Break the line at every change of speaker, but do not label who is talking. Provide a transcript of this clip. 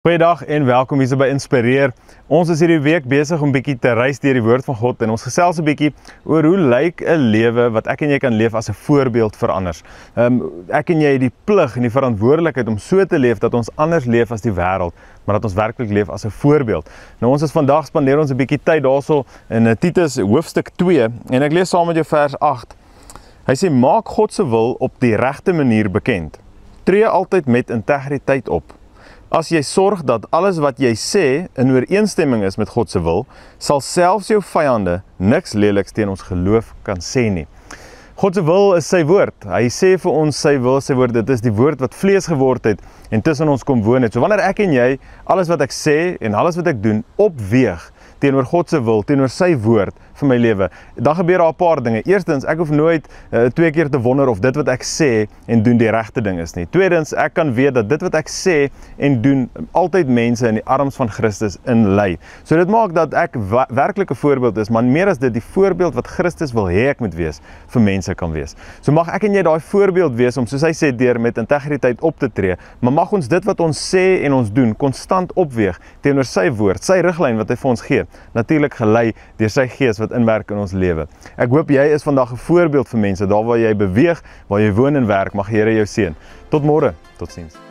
Goeiedag en welkom hier by Inspireer. Ons is hierdie week besig om bietjie te reis deur die woord van God en ons gesels 'n bietjie oor hoe lyk 'n lewe wat ek en jy kan leef as 'n voorbeeld vir ander. Ek en jy het die plig en die verantwoordelikheid om so te leef dat ons anders leef as die wêreld, maar dat ons werklik leef as 'n voorbeeld. Nou ons is vandag spandeer ons 'n bietjie tyd daarso in Titus hoofstuk 2 en ek lees saam met jou vers 8. Hy sê maak God se wil op die regte manier bekend. Tree altyd met integriteit op. As jy sorg dat alles wat jy sê in ooreenstemming is met God se wil, sal selfs jou vyande niks leliks teen ons geloof kan sê nie. God se wil is sy woord. Hy sê vir ons sy wil, sy woord, dit is die woord wat vlees geword het en tussen ons kom woon het. So wanneer ek en jy alles wat ek sê en alles wat ek doen opweeg teenoor God se wil, teenoor sy woord vir my lewe, dan gebeur daar 'n paar dinge. Eerstens, ek hoef nooit twee keer te wonder of dit wat ek sê en doen die regte ding is nie. Tweedens, ek kan weet dat dit wat ek sê en doen altyd mense in die arms van Christus inlei. So dit maak dat ek werklik 'n voorbeeld is, maar meer as dit die voorbeeld wat Christus wil hê ek moet wees vir mense kan wees. So mag ek en jy daai voorbeeld wees om, soos hy sê, deur met integriteit op te tree, maar mag ons dit wat ons sê en ons doen konstant opweeg teenoor sy woord, sy riglyn wat hy vir ons gee, natuurlik gelei deur sy gees wat inwerk in ons lewe. Ek hoop jy is vandag 'n voorbeeld vir mense, daar waar jy beweeg, waar jy woon en werk, mag die Here jou seën. Tot môre, totsiens.